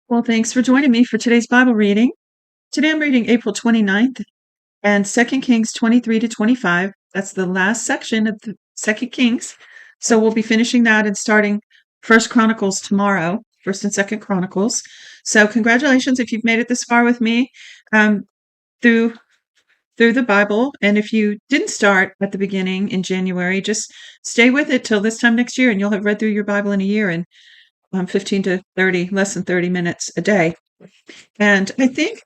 Well, thanks for joining me for today's Bible reading. Today I'm reading April 29th and 2 Kings 23 to 25. That's the last section of the 2 Kings. So we'll be finishing that and starting First Chronicles tomorrow, First and Second Chronicles. So congratulations if you've made it this far with me um, through through the Bible. And if you didn't start at the beginning in January, just stay with it till this time next year, and you'll have read through your Bible in a year in 15 to 30, less than 30 minutes a day. And I think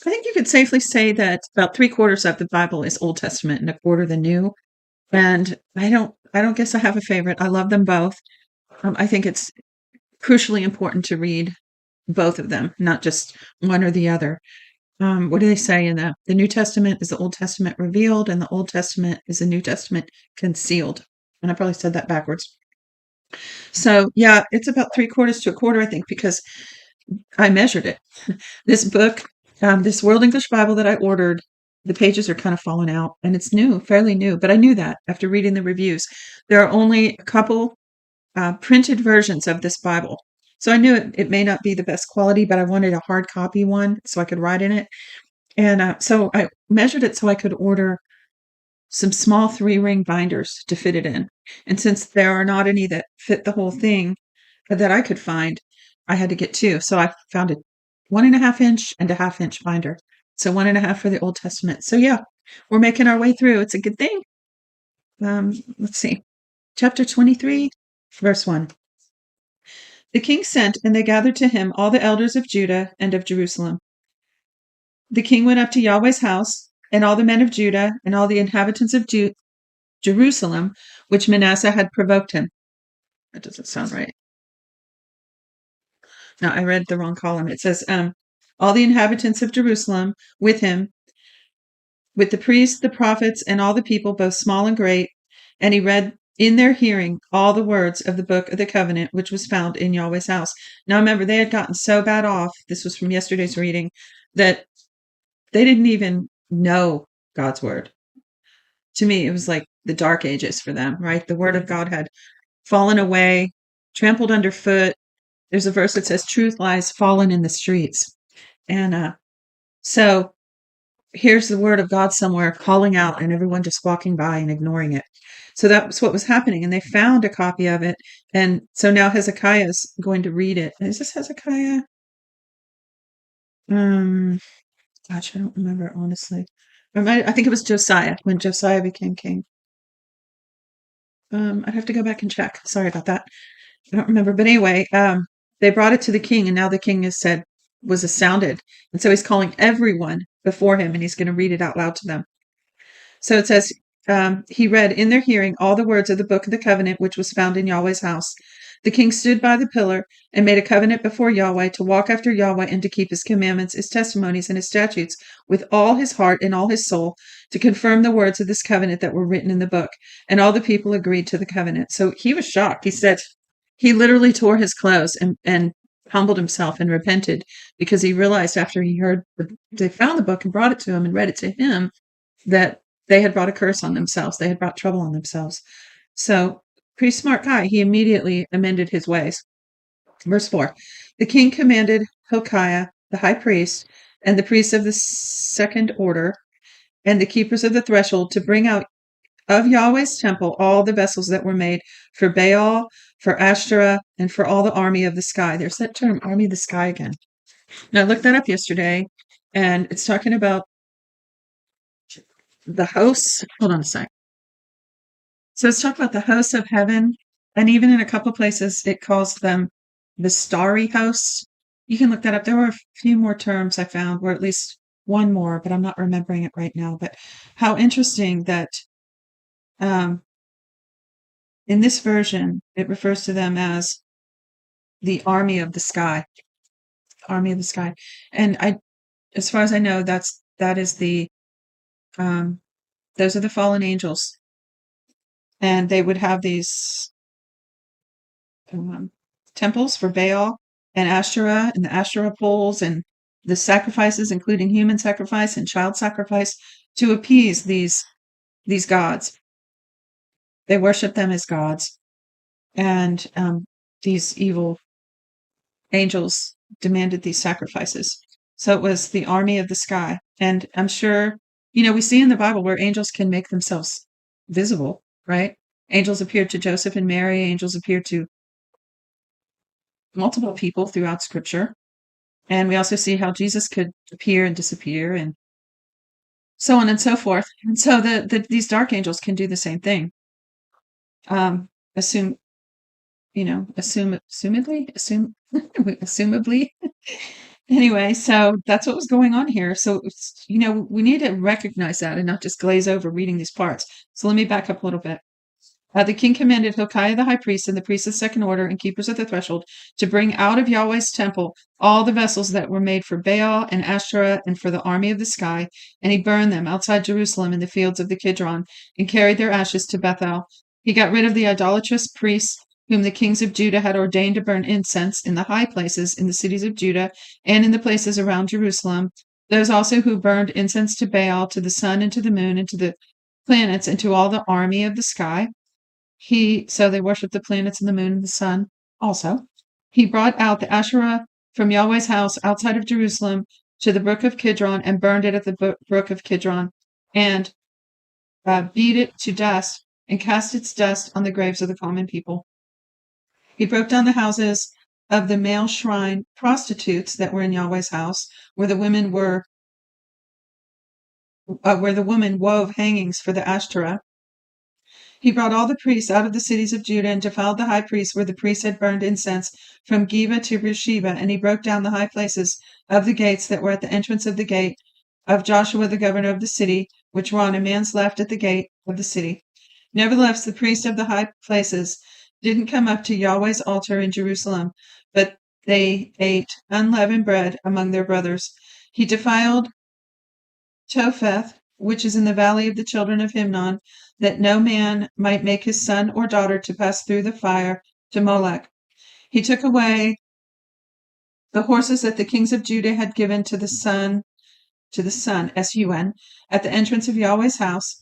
you could safely say that about three-quarters of the Bible is Old Testament and a quarter the New. And I don't guess I have a favorite. I love them both. I think it's crucially important to read both of them, not just one or the other. What do they say in the New Testament is the Old Testament revealed, and the Old Testament is the New Testament concealed. And I probably said that backwards. So yeah, it's about three-quarters to a quarter, I think, because I measured it. This book, this World English Bible that I ordered, the pages are kind of falling out, and it's new, fairly new, but I knew that after reading the reviews. There are only a couple printed versions of this Bible. So I knew it may not be the best quality, but I wanted a hard copy one so I could write in it. And so I measured it so I could order some small 3-ring binders to fit it in. And since there are not any that fit the whole thing that I could find, I had to get two. So I found a 1.5-inch and a 1/2-inch binder. So 1.5 for the Old Testament. So yeah, we're making our way through. It's a good thing. Let's see. Chapter 23, verse 1. The king sent, and they gathered to him all the elders of Judah and of Jerusalem. The king went up to Yahweh's house, and all the men of Judah and all the inhabitants of Jerusalem, which Manasseh had provoked him. That doesn't sound right. No, I read the wrong column. It says, all the inhabitants of Jerusalem with him, with the priests, the prophets, and all the people, both small and great. And he read in their hearing all the words of the book of the covenant, which was found in Yahweh's house. Now remember, they had gotten so bad off, this was from yesterday's reading, that they didn't even know God's word. To me, it was like the dark ages for them, right? The word of God had fallen away, trampled underfoot. There's a verse that says, truth lies fallen in the streets. And so here's the word of God somewhere calling out, and everyone just walking by and ignoring it. So that's what was happening. And they found a copy of it. And so now Hezekiah is going to read it. Is this Hezekiah? Gosh, I don't remember, honestly. I think it was Josiah, when Josiah became king. I'd have to go back and check. Sorry about that. I don't remember. But anyway, they brought it to the king, and now the king was astounded. And so he's calling everyone before him, and he's going to read it out loud to them. So it says, he read in their hearing all the words of the book of the covenant, which was found in Yahweh's house. The king stood by the pillar and made a covenant before Yahweh to walk after Yahweh and to keep his commandments, his testimonies, and his statutes with all his heart and all his soul, to confirm the words of this covenant that were written in the book. And all the people agreed to the covenant. So he was shocked. He said he literally tore his clothes and humbled himself and repented, because he realized after he heard they found the book and brought it to him and read it to him that they had brought a curse on themselves. They had brought trouble on themselves. So, pretty smart guy. He immediately amended his ways. Verse 4. The king commanded Hilkiah, the high priest, and the priests of the second order, and the keepers of the threshold, to bring out of Yahweh's temple all the vessels that were made for Baal, for Ashtoreth, and for all the army of the sky. There's that term, army of the sky, again. Now, I looked that up yesterday, and it's talking about the hosts. Hold on a sec. So it's talking about the hosts of heaven, and even in a couple places it calls them the starry hosts. You can look that up. There were a few more terms I found, or at least one more, but I'm not remembering it right now. But how interesting that in this version it refers to them as the army of the sky, army of the sky. And as far as I know, that is the those are the fallen angels, and they would have these temples for Baal and Asherah, and the Asherah poles, and the sacrifices, including human sacrifice and child sacrifice, to appease these gods. They worship them as gods, and these evil angels demanded these sacrifices. So it was the army of the sky. And I'm sure, we see in the Bible where angels can make themselves visible, right? Angels appeared to Joseph and Mary. Angels appeared to multiple people throughout Scripture. And we also see how Jesus could appear and disappear and so on and so forth. And so these dark angels can do the same thing. Um, assume, assumably. Anyway, so that's what was going on here. So, we need to recognize that and not just glaze over reading these parts. So let me back up a little bit. The king commanded Hilkiah the high priest and the priests of second order and keepers of the threshold to bring out of Yahweh's temple all the vessels that were made for Baal and Asherah and for the army of the sky, and he burned them outside Jerusalem in the fields of the Kidron and carried their ashes to Bethel. He got rid of the idolatrous priests whom the kings of Judah had ordained to burn incense in the high places in the cities of Judah and in the places around Jerusalem, those also who burned incense to Baal, to the sun and to the moon and to the planets and to all the army of the sky. So they worshiped the planets and the moon and the sun also. He brought out the Asherah from Yahweh's house outside of Jerusalem to the brook of Kidron and burned it at the brook of Kidron and beat it to dust and cast its dust on the graves of the common people. He broke down the houses of the male shrine prostitutes that were in Yahweh's house, where the women wove hangings for the Ashtoreth. He brought all the priests out of the cities of Judah and defiled the high priests where the priests had burned incense from Geba to Beersheba, and he broke down the high places of the gates that were at the entrance of the gate of Joshua the governor of the city, which were on a man's left at the gate of the city. Nevertheless, the priests of the high places didn't come up to Yahweh's altar in Jerusalem, but they ate unleavened bread among their brothers. He defiled Topheth, which is in the valley of the children of Hinnom, that no man might make his son or daughter to pass through the fire to Molech. He took away the horses that the kings of Judah had given to the sun, S-U-N, at the entrance of Yahweh's house,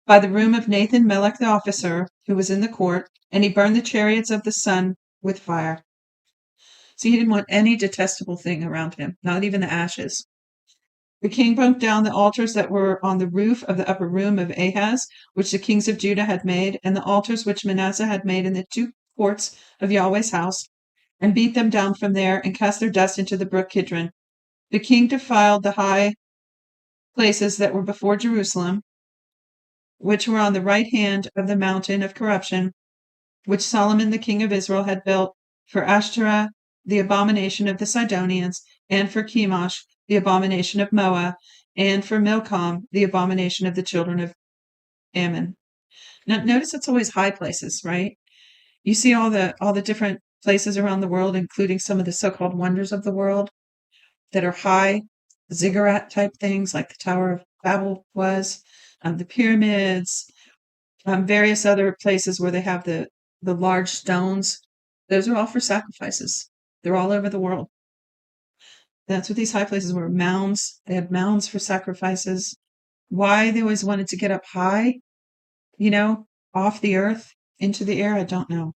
by the room of Nathan Melech the officer, who was in the court, and he burned the chariots of the sun with fire. So he didn't want any detestable thing around him, not even the ashes. The king broke down the altars that were on the roof of the upper room of Ahaz, which the kings of Judah had made, and the altars which Manasseh had made in the two courts of Yahweh's house, and beat them down from there, and cast their dust into the brook Kidron. The king defiled the high places that were before Jerusalem, which were on the right hand of the mountain of corruption, which Solomon the king of Israel had built for Ashtoreth, the abomination of the Sidonians, and for Chemosh, the abomination of Moab, and for Milcom, the abomination of the children of Ammon. Now, notice it's always high places, right? You see all the different places around the world, including some of the so-called wonders of the world that are high, ziggurat type things, like the Tower of Babel was, the pyramids, various other places where they have the large stones. Those are all for sacrifices. They're all over the world. That's what these high places were, mounds. They had mounds for sacrifices. Why they always wanted to get up high, off the earth into the air, I don't know.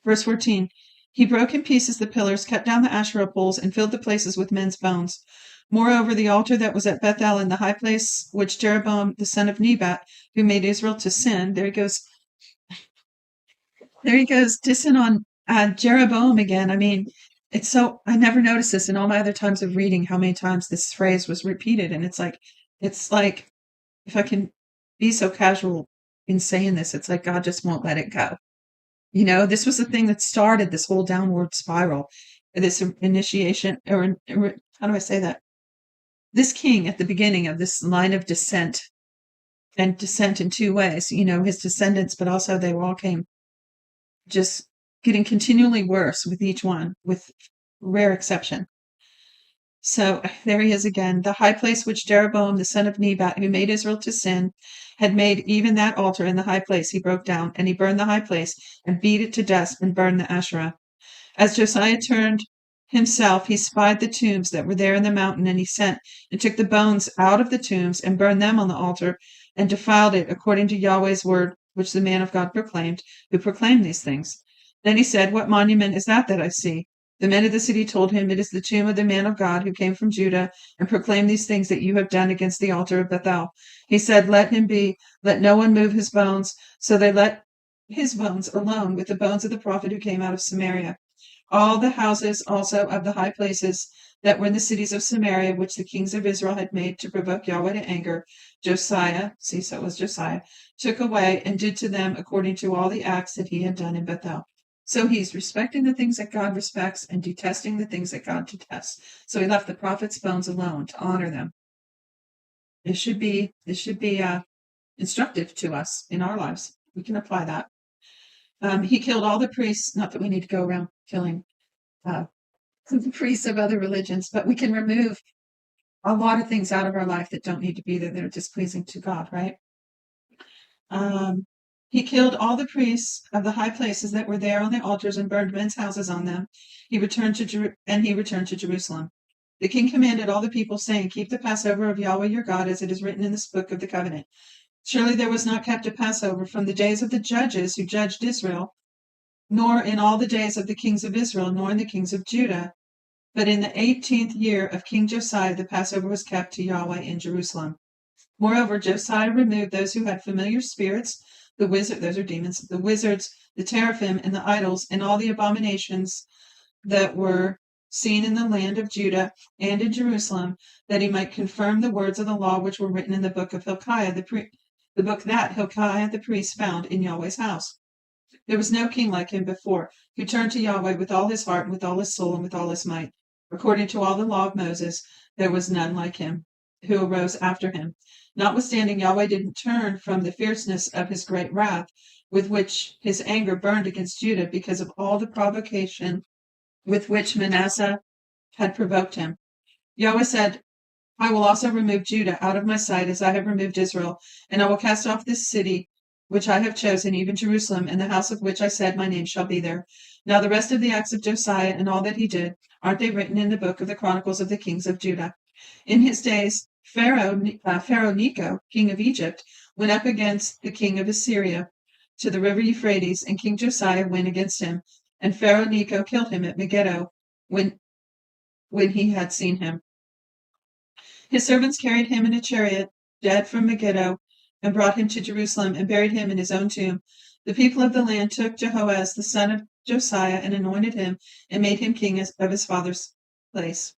Verse 14, he broke in pieces the pillars, cut down the Asherah poles, and filled the places with men's bones. Moreover, the altar that was at Bethel in the high place, which Jeroboam the son of Nebat, who made Israel to sin, there he goes dissing on Jeroboam again. I mean, I never noticed this in all my other times of reading how many times this phrase was repeated. And it's like, if I can be so casual in saying this, it's like God just won't let it go. This was the thing that started this whole downward spiral, this initiation, or how do I say that? This king at the beginning of this line of descent, and descent in two ways, his descendants, but also they all came just getting continually worse with each one, with rare exception. So there he is again. The high place which Jeroboam the son of Nebat, who made Israel to sin, had made, even that altar in the high place he broke down, and he burned the high place, and beat it to dust, and burned the Asherah. As Josiah turned himself, he spied the tombs that were there in the mountain, and he sent and took the bones out of the tombs, and burned them on the altar, and defiled it according to Yahweh's word, which the man of God proclaimed, who proclaimed these things. Then he said, "What monument is that I see?" The men of the city told him, "It is the tomb of the man of God who came from Judah and proclaimed these things that you have done against the altar of Bethel." He said, "Let him be, let no one move his bones." So they let his bones alone with the bones of the prophet who came out of Samaria. All the houses also of the high places that were in the cities of Samaria, which the kings of Israel had made to provoke Yahweh to anger, Josiah, see, so it was Josiah, took away and did to them according to all the acts that he had done in Bethel. So he's respecting the things that God respects and detesting the things that God detests. So he left the prophets' bones alone to honor them. This should be instructive to us in our lives. We can apply that. He killed all the priests. Not that we need to go around killing the priests of other religions, but we can remove a lot of things out of our life that don't need to be there, that are displeasing to God, right? He killed all the priests of the high places that were there on the altars and burned men's houses on them. He returned to Jerusalem. The king commanded all the people, saying, "Keep the Passover of Yahweh your God, as it is written in this book of the covenant." Surely there was not kept a Passover from the days of the judges who judged Israel, nor in all the days of the kings of Israel, nor in the kings of Judah. But in the 18th year of King Josiah, the Passover was kept to Yahweh in Jerusalem. Moreover, Josiah removed those who had familiar spirits, those are demons, the wizards, the teraphim, and the idols, and all the abominations that were seen in the land of Judah and in Jerusalem, that he might confirm the words of the law which were written in the book of Hilkiah, the book that Hilkiah the priest found in Yahweh's house. There was no king like him before, who turned to Yahweh with all his heart and with all his soul and with all his might. According to all the law of Moses, there was none like him, who arose after him. Notwithstanding, Yahweh didn't turn from the fierceness of his great wrath, with which his anger burned against Judah, because of all the provocation with which Manasseh had provoked him. Yahweh said, "I will also remove Judah out of my sight, as I have removed Israel, and I will cast off this city which I have chosen, even Jerusalem, and the house of which I said, my name shall be there." Now the rest of the acts of Josiah and all that he did, aren't they written in the book of the Chronicles of the kings of Judah? In his days, Pharaoh Necho, king of Egypt, went up against the king of Assyria to the river Euphrates, and King Josiah went against him, and Pharaoh Necho killed him at Megiddo when he had seen him. His servants carried him in a chariot, dead from Megiddo, and brought him to Jerusalem, and buried him in his own tomb. The people of the land took Jehoaz, the son of Josiah, and anointed him, and made him king of his father's place.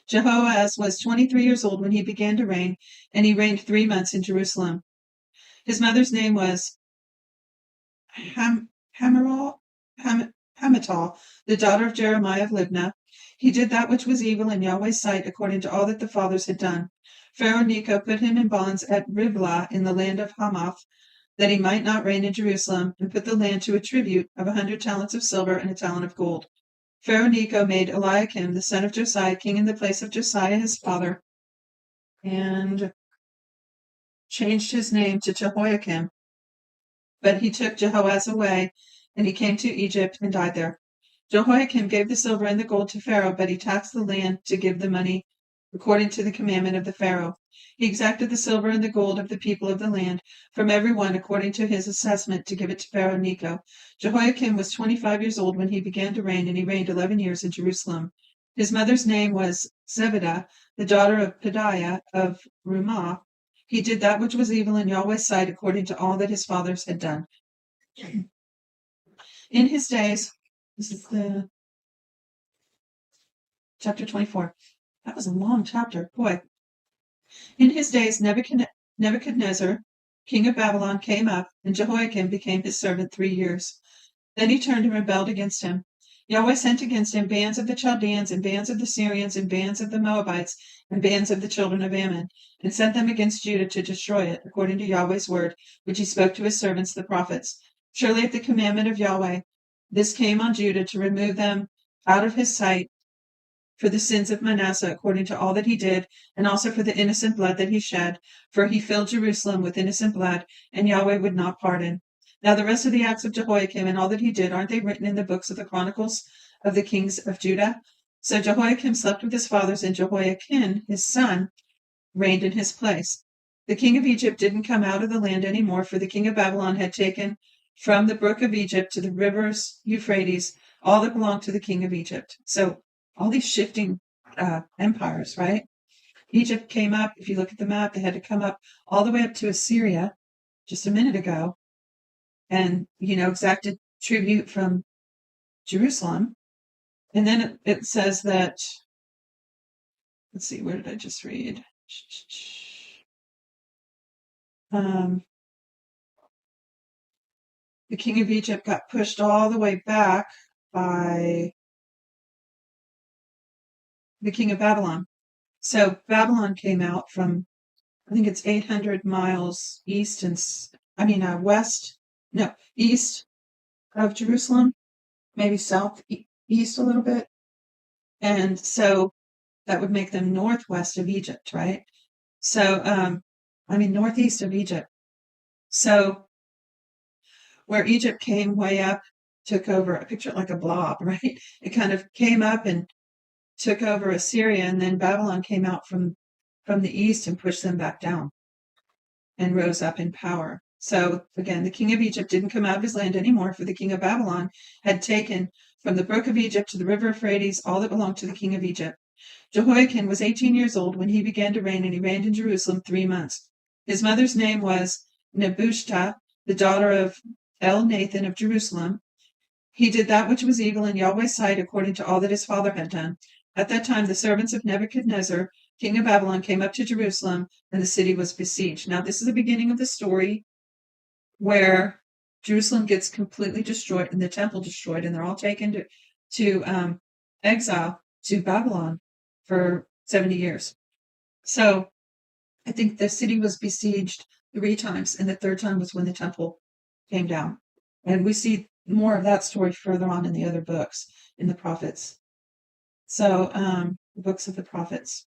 Jehoaz was 23 years old when he began to reign, and he reigned 3 months in Jerusalem. His mother's name was Hamutal, the daughter of Jeremiah of Libnah. He did that which was evil in Yahweh's sight, according to all that the fathers had done. Pharaoh Necho put him in bonds at Riblah in the land of Hamath, that he might not reign in Jerusalem, and put the land to a tribute of 100 talents of silver and a talent of gold. Pharaoh Necho made Eliakim, the son of Josiah, king in the place of Josiah his father, and changed his name to Jehoiakim. But he took Jehoaz away, and he came to Egypt and died there. Jehoiakim gave the silver and the gold to Pharaoh, but he taxed the land to give the money according to the commandment of the Pharaoh. He exacted the silver and the gold of the people of the land from every one according to his assessment to give it to Pharaoh Necho. Jehoiakim was 25 years old when he began to reign, and he reigned 11 years in Jerusalem. His mother's name was Zebidah, the daughter of Pedaiah of Rumah. He did that which was evil in Yahweh's sight, according to all that his fathers had done. In his days, this is the chapter 24. That was a long chapter. Boy. In his days, Nebuchadnezzar, king of Babylon, came up, and Jehoiakim became his servant 3 years. Then he turned and rebelled against him. Yahweh sent against him bands of the Chaldeans, and bands of the Syrians, and bands of the Moabites, and bands of the children of Ammon, and sent them against Judah to destroy it, according to Yahweh's word, which he spoke to his servants the prophets. Surely at the commandment of Yahweh, this came on Judah to remove them out of his sight for the sins of Manasseh, according to all that he did, and also for the innocent blood that he shed, for he filled Jerusalem with innocent blood, and Yahweh would not pardon. Now the rest of the acts of Jehoiakim and all that he did, aren't they written in the books of the Chronicles of the kings of Judah? So Jehoiakim slept with his fathers, and Jehoiakim, his son, reigned in his place. The king of Egypt didn't come out of the land any more, for the king of Babylon had taken from the brook of Egypt to the rivers Euphrates, all that belonged to the king of Egypt. So all these shifting empires, right? Egypt came up. If you look at the map, they had to come up all the way up to Assyria just a minute ago and, exacted tribute from Jerusalem. And then it says that, let's see, where did I just read? The king of Egypt got pushed all the way back by the king of Babylon. So Babylon came out from, I think it's 800 miles east east of Jerusalem, maybe southeast a little bit. And so that would make them northwest of Egypt, right? So, northeast of Egypt. So where Egypt came way up, took over, I picture it like a blob, right? It kind of came up and took over Assyria, and then Babylon came out from the east and pushed them back down and rose up in power. So again, the king of Egypt didn't come out of his land anymore, for the king of Babylon had taken from the brook of Egypt to the river Euphrates all that belonged to the king of Egypt. Jehoiakim was 18 years old when he began to reign, and he reigned in Jerusalem 3 months. His mother's name was Nehushta, the daughter of Elnathan of Jerusalem. He did that which was evil in Yahweh's sight, according to all that his father had done. At that time, the servants of Nebuchadnezzar, king of Babylon, came up to Jerusalem, and the city was besieged. Now, this is the beginning of the story where Jerusalem gets completely destroyed and the temple destroyed, and they're all taken to exile to Babylon for 70 years. So I think the city was besieged 3 times, and the third time was when the temple came down. And we see more of that story further on in the other books, in the prophets. So the books of the prophets,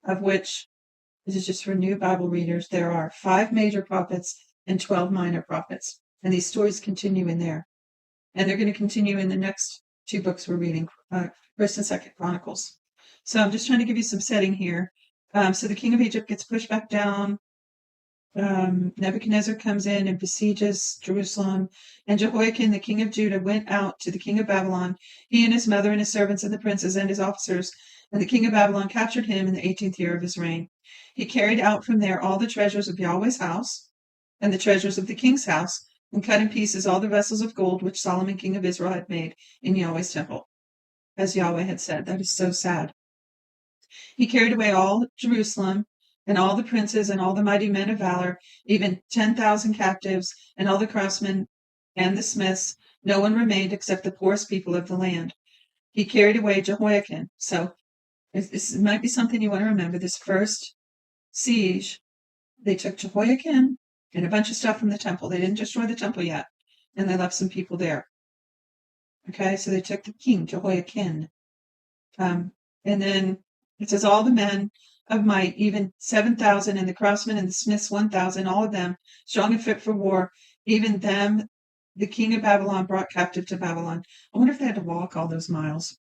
of which, this is just for new Bible readers, there are 5 major prophets and 12 minor prophets. And these stories continue in there. And they're going to continue in the next 2 books we're reading, First and Second Chronicles. So I'm just trying to give you some setting here. So the king of Egypt gets pushed back down. Nebuchadnezzar comes in and besieges Jerusalem, and Jehoiakim, the king of Judah, went out to the king of Babylon, he and his mother and his servants and the princes and his officers, and the king of Babylon captured him in the 18th year of his reign. He carried out from there all the treasures of Yahweh's house and the treasures of the king's house, and cut in pieces all the vessels of gold which Solomon king of Israel had made in Yahweh's temple, as Yahweh had said. That is so sad. He carried away all Jerusalem, and all the princes, and all the mighty men of valor, even 10,000 captives, and all the craftsmen and the smiths. No one remained except the poorest people of the land. He carried away Jehoiakim. So this might be something you want to remember. This first siege, they took Jehoiakim and a bunch of stuff from the temple. They didn't destroy the temple yet, and they left some people there. Okay, so they took the king, Jehoiakim. And then it says all the men of might, even 7,000, and the craftsmen and the smiths 1,000, all of them strong and fit for war. Even them, the king of Babylon brought captive to Babylon. I wonder if they had to walk all those miles.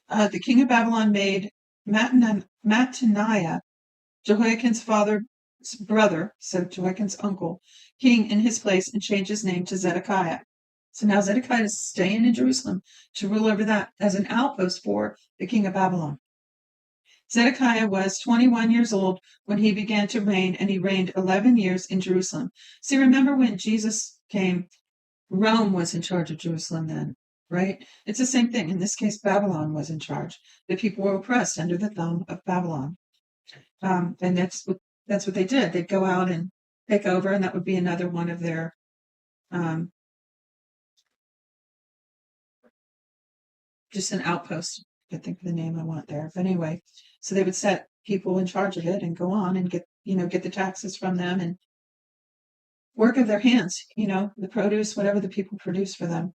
The king of Babylon made Mattaniah, Jehoiakim's father's brother, so Jehoiakim's uncle, king in his place, and changed his name to Zedekiah. So now Zedekiah is staying in Jerusalem to rule over that as an outpost for the king of Babylon. Zedekiah was 21 years old when he began to reign, and he reigned 11 years in Jerusalem. See, remember when Jesus came, Rome was in charge of Jerusalem then, right? It's the same thing. In this case, Babylon was in charge. The people were oppressed under the thumb of Babylon. And that's what they did. They'd go out and take over, and that would be another one of their just an outpost. I think of the name I want there. But anyway, so they would set people in charge of it and go on and get the taxes from them and work of their hands, the produce, whatever the people produce for them.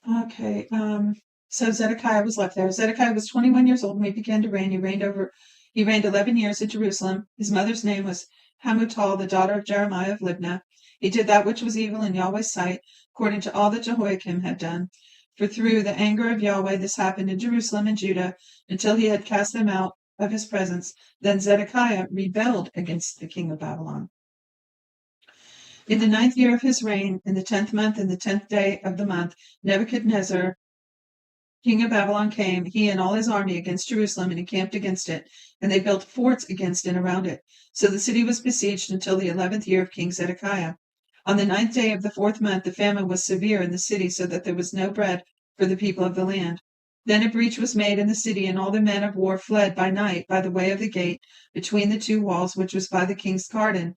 Okay, so Zedekiah was left there. Zedekiah was 21 years old when he began to reign. He reigned 11 years in Jerusalem. His mother's name was Hamutal, the daughter of Jeremiah of Libnah. He did that which was evil in Yahweh's sight, according to all that Jehoiakim had done. For through the anger of Yahweh this happened in Jerusalem and Judah, until he had cast them out of his presence. Then Zedekiah rebelled against the king of Babylon. In the 9th year of his reign, in the 10th month, in the 10th day of the month, Nebuchadnezzar, king of Babylon, came, he and all his army, against Jerusalem, and encamped against it. And they built forts against and around it. So the city was besieged until the 11th year of King Zedekiah. On the 9th day of the 4th month, the famine was severe in the city, so that there was no bread for the people of the land. Then a breach was made in the city, and all the men of war fled by night by the way of the gate between the two walls, which was by the king's garden.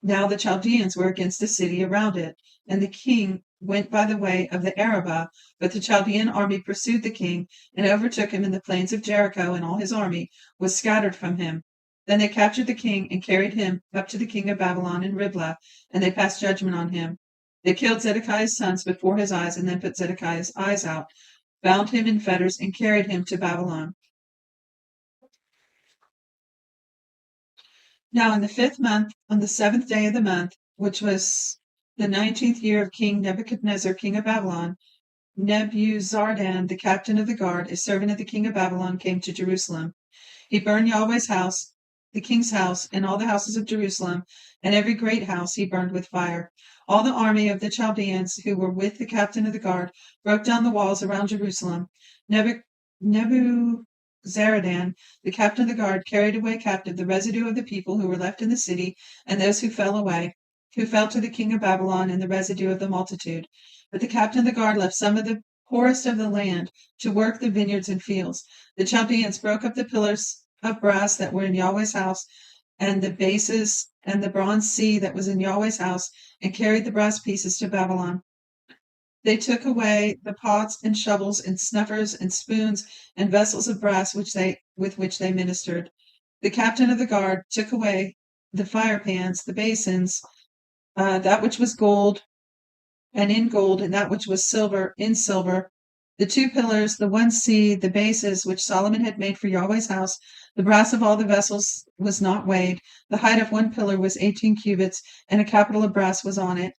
Now the Chaldeans were against the city around it, and the king went by the way of the Arabah, but the Chaldean army pursued the king and overtook him in the plains of Jericho, and all his army was scattered from him. Then they captured the king and carried him up to the king of Babylon in Riblah, and they passed judgment on him. They killed Zedekiah's sons before his eyes, and then put Zedekiah's eyes out, bound him in fetters, and carried him to Babylon. Now in the 5th month, on the 7th day of the month, which was the 19th year of King Nebuchadnezzar, king of Babylon, Nebuzaradan, the captain of the guard, a servant of the king of Babylon, came to Jerusalem. He burned Yahweh's house, the king's house, and all the houses of Jerusalem, and every great house he burned with fire. All the army of the Chaldeans who were with the captain of the guard broke down the walls around Jerusalem. Nebuzaradan, the captain of the guard, carried away captive the residue of the people who were left in the city, and those who fell away, who fell to the king of Babylon, and the residue of the multitude. But the captain of the guard left some of the poorest of the land to work the vineyards and fields. The Chaldeans broke up the pillars of brass that were in Yahweh's house, and the bases and the bronze sea that was in Yahweh's house, and carried the brass pieces to Babylon. They took away the pots and shovels and snuffers and spoons and vessels of brass with which they ministered. The captain of the guard took away the fire pans, the basins, that which was gold and in gold, and that which was silver in silver, the two pillars, the one sea, the bases which Solomon had made for Yahweh's house. The brass of all the vessels was not weighed. The height of one pillar was 18 cubits, and a capital of brass was on it.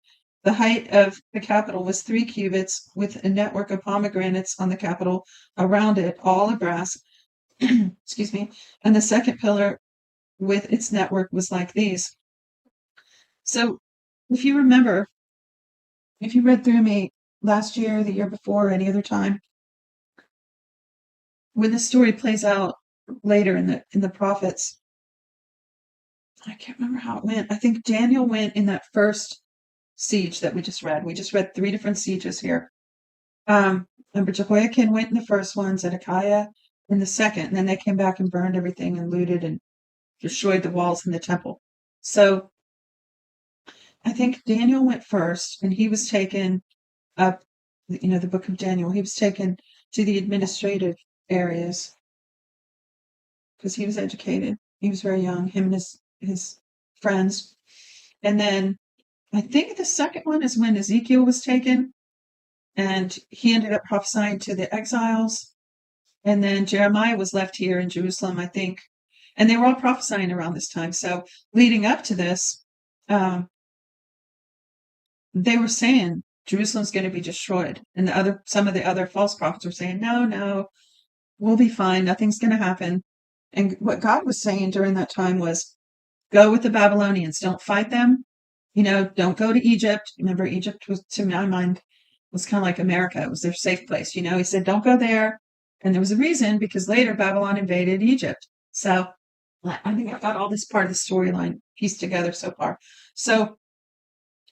The height of the capital was 3 cubits, with a network of pomegranates on the capital around it, all of brass. Excuse me. And the second pillar with its network was like these. So if you remember, if you read through me last year, the year before, any other time, when the story plays out later in the prophets, I can't remember how it went. I think Daniel went in that first siege that we just read. We just read 3 different sieges here. Remember, Jehoiakim went in the first one, Zedekiah in the second, and then they came back and burned everything and looted and destroyed the walls in the temple. So I think Daniel went first, and he was taken up, the book of Daniel. He was taken to the administrative areas because he was educated. He was very young, him and his friends. And then I think the second one is when Ezekiel was taken, and he ended up prophesying to the exiles. And then Jeremiah was left here in Jerusalem, I think. And they were all prophesying around this time. So leading up to this, they were saying Jerusalem's going to be destroyed. And some of the other false prophets were saying, no, we'll be fine. Nothing's going to happen. And what God was saying during that time was, go with the Babylonians. Don't fight them. Don't go to Egypt. Remember, Egypt was, to my mind, was kind of like America. It was their safe place. He said, don't go there. And there was a reason, because later Babylon invaded Egypt. So I think I've got all this part of the storyline pieced together so far. So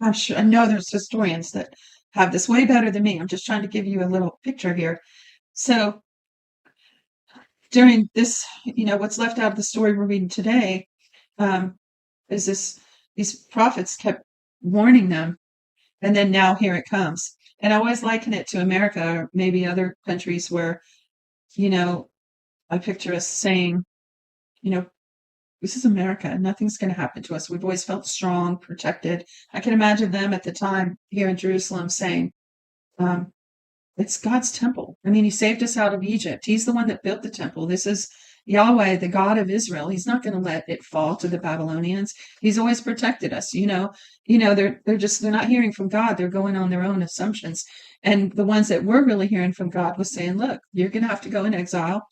I know there's historians that have this way better than me. I'm just trying to give you a little picture here. So during this, what's left out of the story we're reading today, is these prophets kept warning them, and then now here it comes. And I always liken it to America, or maybe other countries where, I picture us saying, this is America, and nothing's going to happen to us. We've always felt strong, protected. I can imagine them at the time here in Jerusalem saying, it's God's temple. I mean, he saved us out of Egypt. He's the one that built the temple. This is Yahweh, the God of Israel. He's not going to let it fall to the Babylonians. He's always protected us. They're not hearing from God. They're going on their own assumptions. And the ones that were really hearing from God was saying, look, you're going to have to go in exile.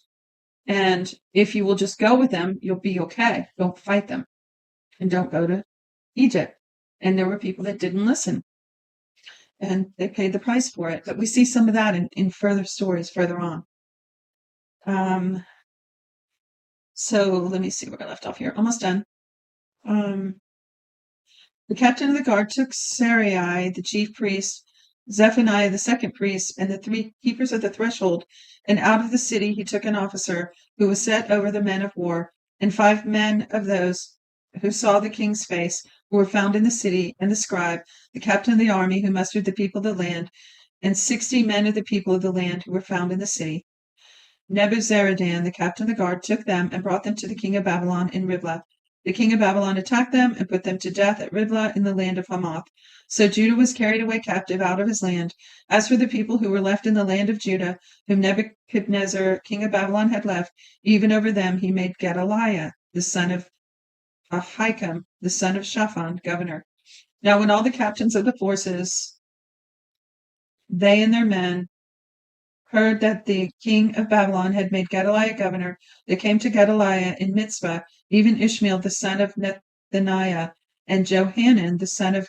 And if you will just go with them, you'll be okay. Don't fight them. And don't go to Egypt. and there were people that didn't listen, and they paid the price for it. But we see some of that in further stories further on. So let me see where I left off here. Almost done. The captain of the guard took Sarai, the chief priest, Zephaniah, the second priest, and the 3 keepers of the threshold, and out of the city he took an officer who was set over the men of war, and 5 men of those who saw the king's face, who were found in the city, and the scribe, the captain of the army who mustered the people of the land, and 60 men of the people of the land who were found in the city. Nebuzaradan, the captain of the guard, took them and brought them to the king of Babylon in Riblah. The king of Babylon attacked them and put them to death at Riblah in the land of Hamath. So Judah was carried away captive out of his land. As for the people who were left in the land of Judah, whom Nebuchadnezzar, king of Babylon, had left, even over them he made Gedaliah, the son of Ahikam, the son of Shaphan, governor. Now when all the captains of the forces, they and their men, heard that the king of Babylon had made Gedaliah governor, they came to Gedaliah in Mitzvah, even Ishmael the son of Nethaniah, and Johanan the son of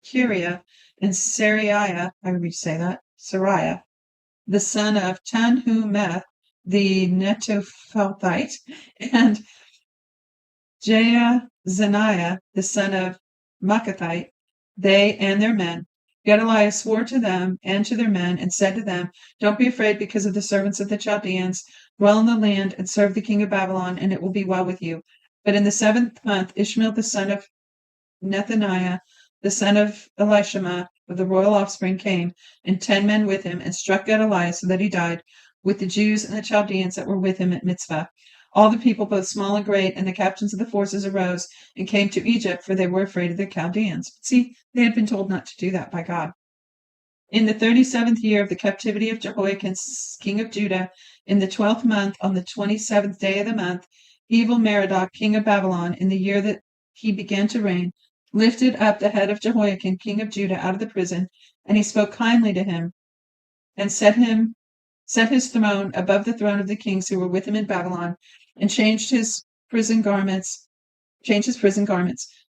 Kiriah, and Sariah, I would say that, Sariah, the son of Tanhumeth the Netophathite, and Jaazaniah the son of Maacathite, they and their men. Gedaliah swore to them and to their men, and said to them, Don't be afraid because of the servants of the Chaldeans. Dwell in the land and serve the king of Babylon, and it will be well with you. But in the 7th month, Ishmael the son of Nethaniah, the son of Elishama, of the royal offspring, came, and 10 men with him, and struck Gedaliah so that he died, with the Jews and the Chaldeans that were with him at Mitzvah. All the people, both small and great, and the captains of the forces arose and came to Egypt, for they were afraid of the Chaldeans. See, they had been told not to do that by God. In the 37th year of the captivity of Jehoiakim, king of Judah, in the 12th month, on the 27th day of the month, Evil-Merodach, king of Babylon, in the year that he began to reign, lifted up the head of Jehoiakim, king of Judah, out of the prison, and he spoke kindly to him, and set his throne above the throne of the kings who were with him in Babylon, and changed his prison garments.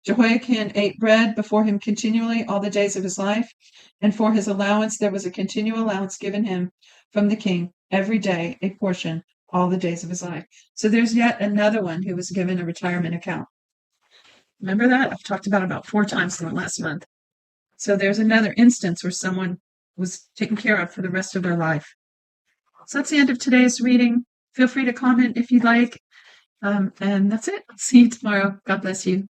Jehoiakim ate bread before him continually all the days of his life, and for his allowance there was a continual allowance given him from the king, every day a portion, all the days of his life. So there's yet another one who was given a retirement account. Remember that? I've talked about 4 times in the last month. So there's another instance where someone was taken care of for the rest of their life. So that's the end of today's reading. Feel free to comment if you'd like. And that's it. I'll see you tomorrow. God bless you.